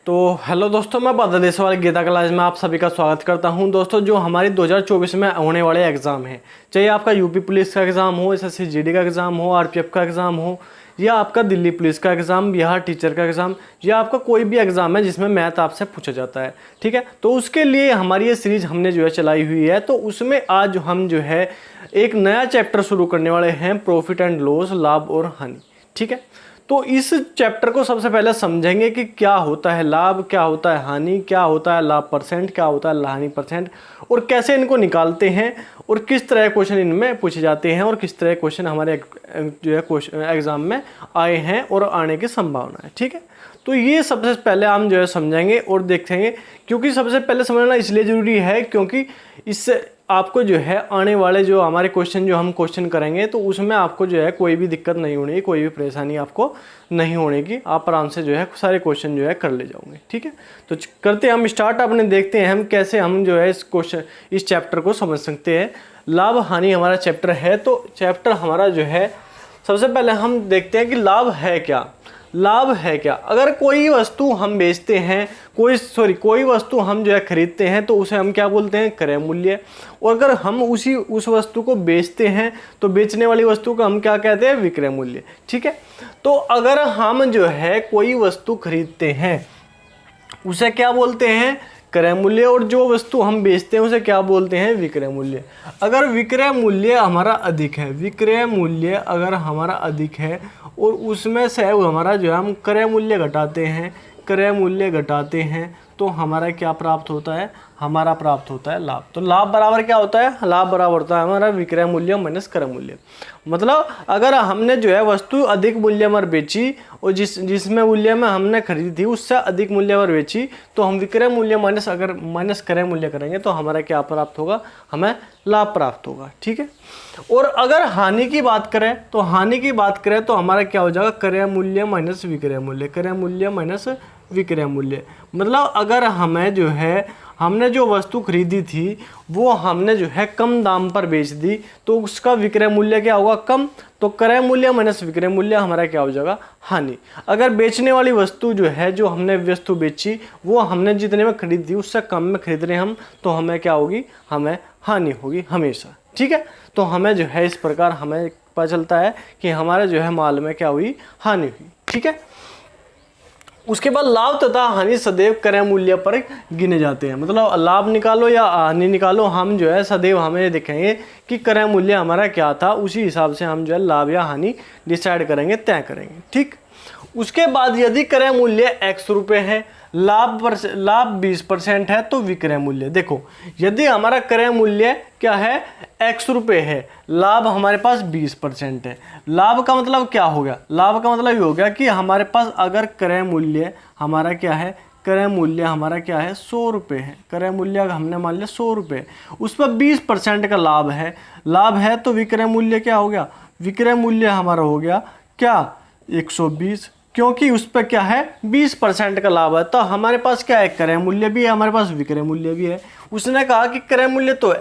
तो हेलो दोस्तों, मैं बादल देशवाल गीता क्लास में आप सभी का स्वागत करता हूं। दोस्तों, जो हमारी 2024 में होने वाले एग्ज़ाम हैं, चाहे आपका यूपी पुलिस का एग्ज़ाम हो, एसएससी जीडी का एग्ज़ाम हो, आरपीएफ का एग्ज़ाम हो, या आपका दिल्ली पुलिस का एग्ज़ाम, बिहार टीचर का एग्ज़ाम, या आपका कोई भी एग्ज़ाम है जिसमें मैथ आपसे पूछा जाता है, ठीक है। तो उसके लिए हमारी ये सीरीज़ हमने जो है चलाई हुई है। तो उसमें आज हम जो है एक नया चैप्टर शुरू करने वाले हैं, प्रॉफिट एंड लॉस, लाभ और हानि, ठीक है। तो इस चैप्टर को सबसे पहले समझेंगे कि क्या होता है लाभ, क्या होता है हानि, क्या होता है लाभ परसेंट, क्या होता है हानि परसेंट, और कैसे इनको निकालते हैं, और किस तरह क्वेश्चन इनमें पूछे जाते हैं, और किस तरह क्वेश्चन हमारे जो है क्वेश्चन एग्जाम में आए हैं और आने की संभावना है, ठीक है। तो ये सबसे पहले हम जो है समझेंगे और देखेंगे, क्योंकि सबसे पहले समझना इसलिए ज़रूरी है क्योंकि इससे आपको जो है आने वाले जो हमारे क्वेश्चन जो हम क्वेश्चन करेंगे तो उसमें आपको जो है कोई भी दिक्कत नहीं होनी, कोई भी परेशानी आपको नहीं होने की, आप आराम से जो है सारे क्वेश्चन जो है कर ले जाओगे, ठीक है। तो करते हैं हम स्टार्ट। अपने देखते हैं हम कैसे हम जो है इस चैप्टर को समझ सकते हैं। लाभ हानि हमारा चैप्टर है। तो चैप्टर हमारा जो है सबसे पहले हम देखते हैं कि लाभ है क्या। लाभ है क्या? अगर कोई वस्तु हम बेचते हैं, कोई वस्तु हम जो है खरीदते हैं तो उसे हम क्या बोलते हैं? क्रय मूल्य। और अगर हम उस वस्तु को बेचते हैं तो बेचने वाली वस्तु को हम क्या कहते हैं? विक्रय मूल्य, ठीक है। तो अगर हम जो है कोई वस्तु खरीदते हैं उसे क्या बोलते हैं? क्रय मूल्य। और जो वस्तु हम बेचते हैं उसे क्या बोलते हैं? विक्रय मूल्य। अगर विक्रय मूल्य हमारा अधिक है, विक्रय मूल्य अगर हमारा अधिक है और उसमें से हमारा जो है हम क्रय मूल्य घटाते हैं, क्रय मूल्य घटाते हैं तो हमारा क्या प्राप्त होता है? हमारा प्राप्त होता है लाभ। तो लाभ बराबर क्या होता है? लाभ बराबर होता है हमारा विक्रय मूल्य माइनस क्रय मूल्य। मतलब अगर हमने जो है वस्तु अधिक मूल्य पर बेची और जिसमें मूल्य में हमने खरीदी थी उससे अधिक मूल्य पर बेची तो हम विक्रय मूल्य माइनस क्रय मूल्य करेंगे तो हमारा क्या प्राप्त होगा? हमें लाभ प्राप्त होगा, ठीक है। और अगर हानि की बात करें तो हमारा क्या हो जाएगा? क्रय मूल्य माइनस विक्रय मूल्य, क्रय मूल्य माइनस विक्रय मूल्य। मतलब अगर हमने जो वस्तु खरीदी थी वो हमने जो है कम दाम पर बेच दी तो उसका विक्रय मूल्य क्या होगा? कम। तो क्रय मूल्य माइनस विक्रय मूल्य हमारा क्या हो जाएगा? हानि। अगर बेचने वाली वस्तु जो हमने वस्तु बेची वो हमने जितने में खरीदी थी उससे कम में खरीद रहे हम तो हमें क्या होगी? हमें हानि होगी हमेशा, ठीक है। तो हमें जो है इस प्रकार हमें पता चलता है कि हमारे जो है माल में क्या हुई? हानि हुई, ठीक है। उसके बाद लाभ तथा हानि सदैव क्रय मूल्य पर गिने जाते हैं। मतलब लाभ निकालो या हानि निकालो, हम जो है सदैव हमें देखेंगे कि क्रय मूल्य हमारा क्या था, उसी हिसाब से हम जो है लाभ या हानि डिसाइड करेंगे, तय करेंगे, ठीक। उसके बाद यदि क्रय मूल्य x रुपये है, लाभ 20% है तो विक्रय मूल्य, देखो यदि हमारा क्रय मूल्य क्या है? x रुपये है, लाभ हमारे पास 20% है। लाभ का मतलब क्या हो गया? लाभ का मतलब ये हो गया कि हमारे पास अगर क्रय मूल्य हमारा क्या है? क्रय मूल्य हमारा क्या है? 100 रुपये है। क्रय मूल्य हमने मान लिया 100 रुपये, उस पर 20% का लाभ है तो विक्रय मूल्य क्या हो गया? विक्रय मूल्य हमारा हो गया क्या? 120, क्योंकि उस पर क्या है? 20% का लाभ है। तो हमारे पास क्या है? क्रय मूल्य भी है, हमारे पास विक्रय मूल्य भी है। उसने कहा कि क्रय मूल्य तो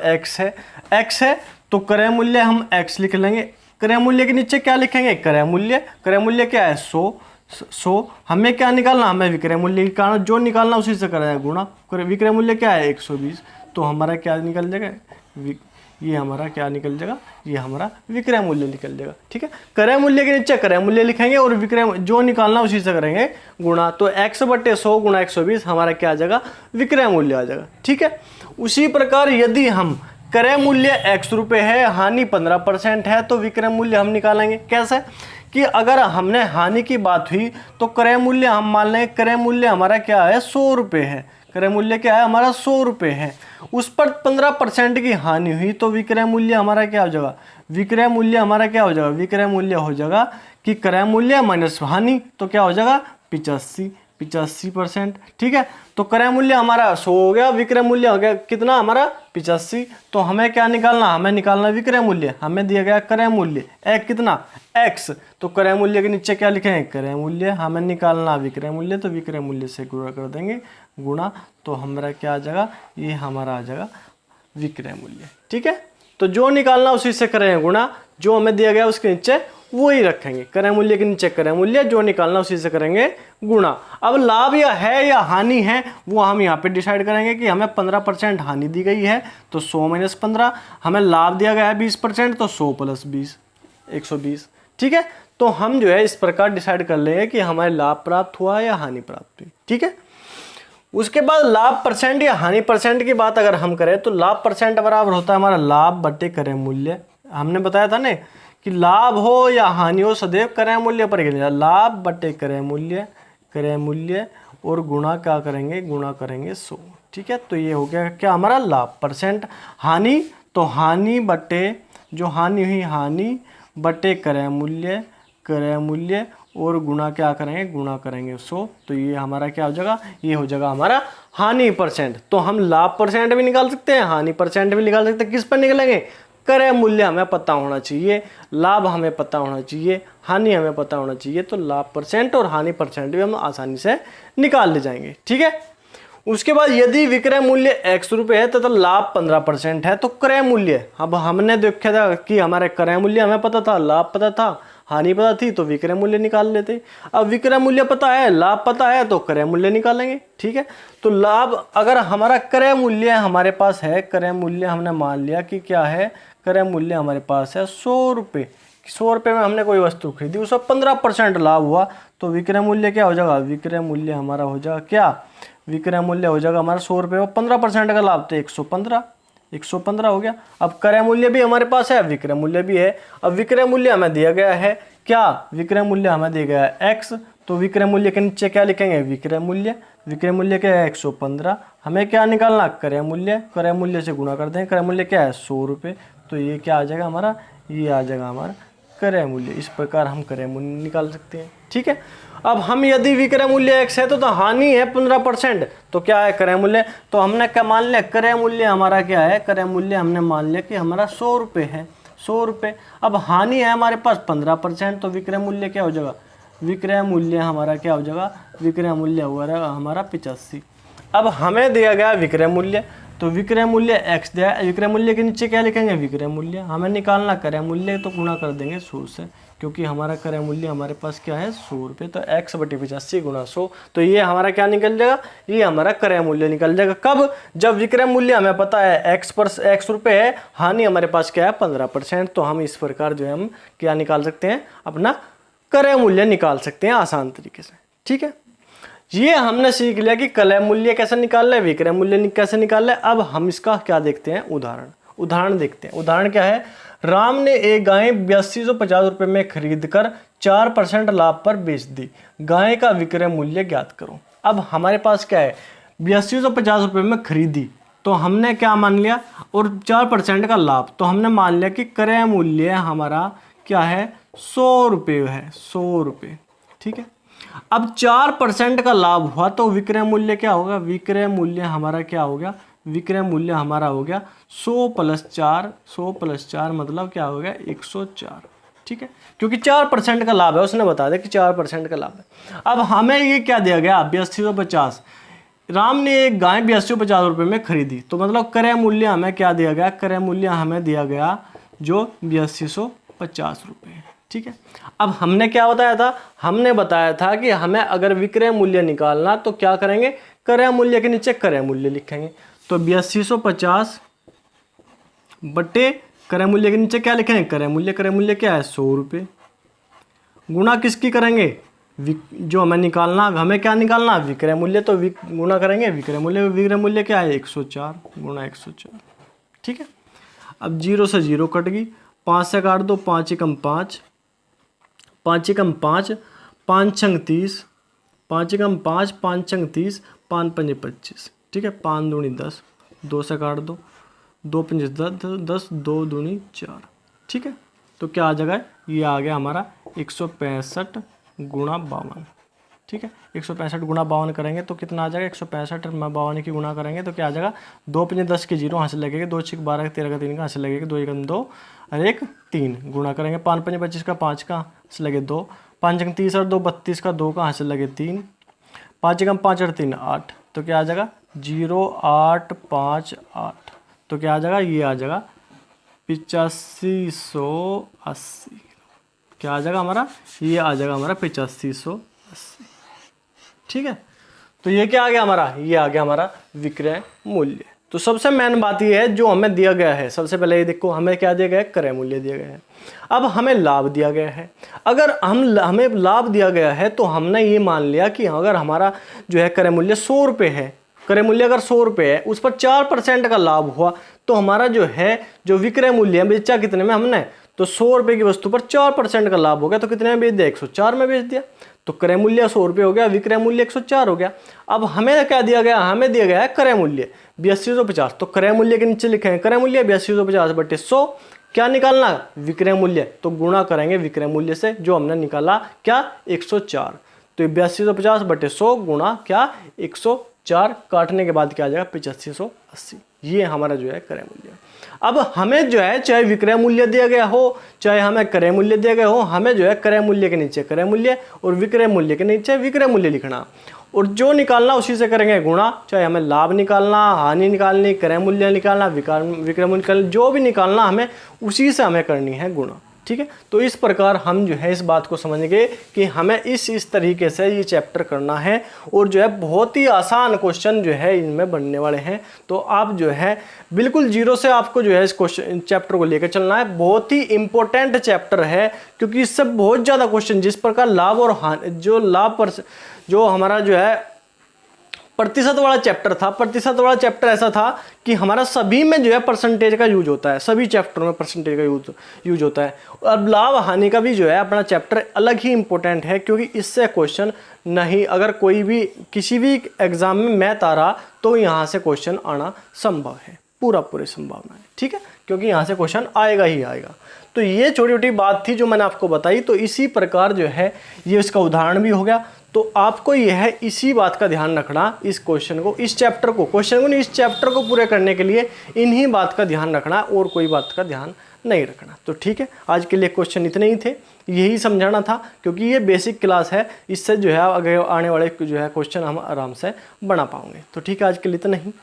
x है तो क्रय मूल्य हम x लिख लेंगे। क्रय मूल्य के नीचे क्या लिखेंगे? क्रय मूल्य क्या है? 100। हमें क्या निकालना? हमें विक्रय मूल्य निकालना, जो निकालना उसी से कराया गुणा। विक्रय मूल्य क्या है? 120। तो हमारा क्या निकल जाएगा? ये हमारा क्या निकल जाएगा? ये हमारा विक्रय मूल्य निकल जाएगा, ठीक है। क्रय मूल्य के नीचे क्रय मूल्य लिखेंगे और विक्रय जो निकालना उसी से करेंगे गुणा। तो x/100 गुणा 120 हमारा क्या आ जाएगा? विक्रय मूल्य आ जाएगा, ठीक है। उसी प्रकार यदि हम क्रय मूल्य x रुपये है, हानि 15% है तो विक्रय मूल्य हम निकालेंगे। कैसे? कि अगर हमने हानि की बात हुई तो क्रय मूल्य हम मान लें, क्रय मूल्य हमारा क्या है? 100 रुपये है। क्रय मूल्य क्या है? हमारा 100 रुपये है, उस पर 15% की हानि हुई तो विक्रय मूल्य हमारा क्या हो जाएगा? विक्रय मूल्य हमारा क्या हो जाएगा? विक्रय मूल्य हो जाएगा कि क्रय मूल्य माइनस हानि तो क्या हो जाएगा? 85%, ठीक है। तो क्रय मूल्य हमारा 100 हो गया, विक्रय मूल्य हो गया कितना हमारा? 85। तो हमें क्या निकालना? हमें निकालना विक्रय मूल्य। हमें दिया गया क्रय मूल्य कितना? x। तो क्रय मूल्य के नीचे क्या लिखेंगे? क्रय मूल्य। हमें निकालना विक्रय मूल्य, तो विक्रय मूल्य से गुणा कर देंगे गुणा, तो हमारा क्या आ जाएगा? ये हमारा आ जाएगा विक्रय मूल्य, ठीक है। तो जो निकालना उसी से करेंगे गुणा, जो हमें दिया गया उसके नीचे वही रखेंगे, क्रय मूल्य के नीचे क्रय मूल्य, जो निकालना उसी से करेंगे गुणा। अब लाभ या है या हानि है वो हम यहाँ पे डिसाइड करेंगे कि हमें 15% हानि दी गई है तो 100 - 15, हमें लाभ दिया गया है 20% तो 100 + 20 120। ठीक है, तो हम जो है इस प्रकार डिसाइड कर लेंगे कि हमें लाभ प्राप्त हुआ या हानि प्राप्त हुई। ठीक है, उसके बाद लाभ परसेंट या हानि परसेंट की बात अगर हम करें तो लाभ परसेंट बराबर होता है हमारा लाभ बटे क्रय मूल्य। हमने बताया था ना कि लाभ हो या हानि हो सदैव क्रय मूल्य पर गिनेगा, लाभ बटे क्रय मूल्य और गुणा क्या करेंगे, गुणा करेंगे 100। ठीक है, तो ये हो गया क्या हमारा लाभ परसेंट। हानि तो हानि बटे जो हानि हुई हानि बटे क्रय मूल्य और गुणा क्या करेंगे, गुणा करेंगे 100। तो ये हमारा क्या हो जाएगा, ये हो जाएगा हमारा हानि परसेंट। तो हम लाभ परसेंट भी निकाल सकते हैं, हानि परसेंट भी निकाल सकते हैं। किस पर निकलेंगे, क्रय मूल्य हमें पता होना चाहिए, लाभ हमें पता होना चाहिए, हानि हमें पता होना चाहिए। तो लाभ परसेंट और हानि परसेंट भी हम आसानी से निकाल ले जाएंगे। ठीक है, उसके बाद यदि विक्रय मूल्य x रुपये है तथा लाभ 15% है तो क्रय मूल्य, अब हमने देखा था कि हमारे क्रय मूल्य हमें पता था, लाभ पता था, हानि पता थी, तो विक्रय मूल्य निकाल लेते। अब विक्रय मूल्य पता है, लाभ पता है, तो क्रय मूल्य निकालेंगे। ठीक है, तो लाभ अगर हमारा क्रय मूल्य हमारे पास है, क्रय मूल्य हमने मान लिया कि क्या है, क्रय मूल्य हमारे पास है 100 रुपये। 100 रुपये में हमने कोई वस्तु खरीदी, उसका 15% लाभ हुआ तो विक्रय मूल्य क्या हो जाएगा, विक्रय मूल्य हमारा हो जाएगा क्या, विक्रय मूल्य हो जाएगा हमारा 100 रुपये में 15% का लाभ तो 115 हो गया। अब क्रय मूल्य भी हमारे पास है, विक्रय मूल्य भी है। अब विक्रय मूल्य हमें दिया गया है क्या, विक्रय मूल्य हमें दिया गया है x, तो विक्रय मूल्य के नीचे क्या लिखेंगे, विक्रय मूल्य क्या है 115। हमें क्या निकालना, क्रय मूल्य से गुणा कर दें, क्रय मूल्य क्या है 100 रुपये। तो ये क्या आ जाएगा हमारा, ये आ जाएगा हमारा क्रय मूल्य। इस प्रकार हम क्रय मूल्य निकाल सकते हैं। ठीक है, अब हम यदि विक्रय मूल्य x है तो हानि है 15%, तो क्या है क्रय मूल्य, तो हमने क्या मान लिया, क्रय मूल्य हमारा क्या है, क्रय मूल्य हमने मान लिया कि हमारा 100 रुपये है, 100 रुपये। अब हानि है हमारे पास 15%, तो विक्रय मूल्य क्या हो जाएगा, विक्रय मूल्य हमारा क्या हो जाएगा, विक्रय मूल्य हुआ हमारा 85। अब हमें दिया गया विक्रय मूल्य, तो विक्रय मूल्य x दिया, विक्रय मूल्य के नीचे क्या लिखेंगे, विक्रय मूल्य। हमें निकालना क्रय मूल्य, तो गुणा कर देंगे 100 से, क्योंकि हमारा क्रय मूल्य हमारे पास क्या है 100 रुपये। तो x बटे 85 गुणा 100, तो ये हमारा क्या निकल जाएगा, ये हमारा क्रय मूल्य निकल जाएगा। कब, जब विक्रय मूल्य हमें पता है x रुपये है, हानि हमारे पास क्या है 15%। तो हम इस प्रकार जो है हम क्या निकाल सकते हैं, अपना क्रय मूल्य निकाल सकते हैं आसान तरीके से। ठीक है, ये हमने सीख लिया कि क्रय मूल्य कैसे निकाल ले, विक्रय मूल्य कैसे निकाल ले। अब हम इसका क्या देखते हैं, उदाहरण देखते हैं। उदाहरण क्या है, राम ने एक गाय 8250 रुपये में खरीद कर 4% लाभ पर बेच दी, गाय का विक्रय मूल्य ज्ञात करो। अब हमारे पास क्या है, 8250 रुपये में खरीदी तो हमने क्या मान लिया, और 4% का लाभ, तो हमने मान लिया कि क्रय मूल्य हमारा क्या है 100 रुपये है, 100 रुपये। ठीक है, अब 4% का लाभ हुआ तो विक्रय मूल्य क्या होगा, विक्रय मूल्य हमारा क्या हो गया, विक्रय मूल्य हमारा हो गया 100 + 4 मतलब क्या हो गया 104। ठीक है, क्योंकि 4% का लाभ है, उसने बता दिया कि 4% का लाभ है। अब हमें ये क्या दिया गया 8250, राम ने एक गाय 8250 रुपये में खरीदी, तो मतलब क्रय मूल्य हमें क्या दिया गया, क्रय मूल्य हमें दिया गया जो 8250 रुपये। ठीक है, अब हमने क्या बताया था, हमने बताया था कि हमें अगर विक्रय मूल्य निकालना तो क्या करेंगे, क्रय मूल्य के नीचे क्रय मूल्य लिखेंगे। तो 8250 बटे क्रय मूल्य के नीचे क्या लिखेंगे, क्रय मूल्य क्या है 100 रुपये, गुणा किसकी करेंगे, जो हमें निकालना, हमें क्या निकालना विक्रय मूल्य, तो गुणा करेंगे विक्रय मूल्य क्या है 104 गुणा 104। ठीक है, अब 0 से 0 कट गई, 5 से काट दो, 5 एकम 5, 5 एकम 5, 5 छंग 30, 5 एकम 5, 5 छंग 30, 5 पंजे 25। ठीक है, 5 दूनी 10, 2 से काट दो, 2 पंजे 10, 2 दूनी 4। ठीक है, तो क्या आ जाएगा, ये आ गया हमारा 165 गुणा 52। ठीक है, 165 गुणा 52 करेंगे तो कितना आ जाएगा, 165 में 52 की गुणा करेंगे तो क्या आ जाएगा, 2 पंजे 10 के 0 हासिल लगेगा, 2 6 12 13 का 3 का हासिल लगेगा, 2 एकम 2 और 1 3 गुणा करेंगे, 5 पंजे 25 का 5 का हासिल लगे 2, 5 एकम 30 और 2 32 का 2 का हासिल लगे 3, 5 एकम 5 और 3 8, तो क्या आ जाएगा 0858। तो क्या आ जाएगा, ये आ जाएगा 8580। क्या आ जाएगा हमारा, ये आ जाएगा हमारा 8580। ठीक है, तो ये क्या आ गया हमारा, ये आ गया हमारा विक्रय मूल्य। तो सबसे मेन बात ये है जो हमें दिया गया है, सबसे पहले ये देखो हमें क्या दिया गया है, क्रय मूल्य दिया गया है। अब हमें लाभ दिया गया है। अगर हमें लाभ दिया गया है तो हमने ये मान लिया कि अगर हमारा जो है क्रय मूल्य 100 रुपये है, क्रय मूल्य अगर 100 रुपये है, उस पर 4% का लाभ हुआ तो हमारा जो है जो विक्रय मूल्य बेचा कितने में हमने, तो 100 रुपये की वस्तु पर 4% का लाभ हो गया तो कितने में बेच दिया, 104 में बेच दिया। तो क्रय मूल्य 100 रुपये हो गया, विक्रय मूल्य 104 हो गया। अब हमें क्या दिया गया, हमें दिया गया है क्रय मूल्य 8250। तो क्रय मूल्य के नीचे लिखे हैं क्रय मूल्य 8250 बटे 100, क्या निकालना, विक्रय मूल्य, तो गुणा करेंगे विक्रय मूल्य से जो हमने निकाला क्या 104। तो 8250 बटे 100 गुणा क्या 104, काटने के बाद क्या आ जाएगा 8580। ये हमारा जो है क्रय मूल्य। अब हमें जो है चाहे विक्रय मूल्य दिया गया हो चाहे हमें क्रय मूल्य दिया गया हो, हमें जो है क्रय मूल्य के नीचे क्रय मूल्य और विक्रय मूल्य के नीचे विक्रय मूल्य लिखना और जो निकालना उसी से करेंगे गुणा। चाहे हमें लाभ निकालना, हानि निकालनी, क्रय मूल्य निकालना, विक्रय मूल्य निकालना, जो भी निकालना हमें उसी से हमें करनी है गुणा। ठीक है, तो इस प्रकार हम जो है इस बात को समझेंगे कि हमें इस तरीके से ये चैप्टर करना है और जो है बहुत ही आसान क्वेश्चन जो है इनमें बनने वाले हैं। तो आप जो है बिल्कुल जीरो से आपको जो है इस क्वेश्चन चैप्टर को लेकर चलना है। बहुत ही इंपॉर्टेंट चैप्टर है क्योंकि इससे बहुत ज़्यादा क्वेश्चन, जिस प्रकार लाभ और हानि, जो लाभ पर जो हमारा जो है प्रतिशत वाला चैप्टर था, प्रतिशत वाला चैप्टर ऐसा था कि हमारा सभी में जो है परसेंटेज का यूज होता है, सभी चैप्टरों में परसेंटेज का यूज होता है। अब लाभ हानि का भी जो है अपना चैप्टर अलग ही इंपॉर्टेंट है क्योंकि इससे क्वेश्चन नहीं, अगर कोई भी किसी भी एग्जाम में मैथ आ रहा तो यहाँ से क्वेश्चन आना संभव है, पूरी संभावना है। ठीक है, क्योंकि यहाँ से क्वेश्चन आएगा ही आएगा। तो ये छोटी छोटी बात थी जो मैंने आपको बताई। तो इसी प्रकार जो है ये इसका उदाहरण भी हो गया। तो आपको यह है इसी बात का ध्यान रखना, इस क्वेश्चन को, इस चैप्टर को, क्वेश्चन को नहीं, इस चैप्टर को पूरे करने के लिए इन्हीं बात का ध्यान रखना और कोई बात का ध्यान नहीं रखना। तो ठीक है, आज के लिए क्वेश्चन इतने ही थे, यही समझाना था क्योंकि ये बेसिक क्लास है, इससे जो है आगे आने वाले जो है क्वेश्चन हम आराम से बना पाएंगे। तो ठीक है, आज के लिए इतना ही।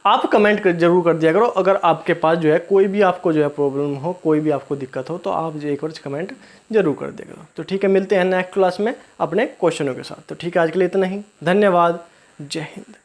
आप कमेंट जरूर कर दिया करो अगर आपके पास जो है कोई भी आपको जो है प्रॉब्लम हो, कोई भी आपको दिक्कत हो तो आप जो एक बार कमेंट जरूर कर दिया करो। तो ठीक है, मिलते हैं नेक्स्ट क्लास में अपने क्वेश्चनों के साथ। तो ठीक है, आज के लिए इतना ही, धन्यवाद, जय हिंद।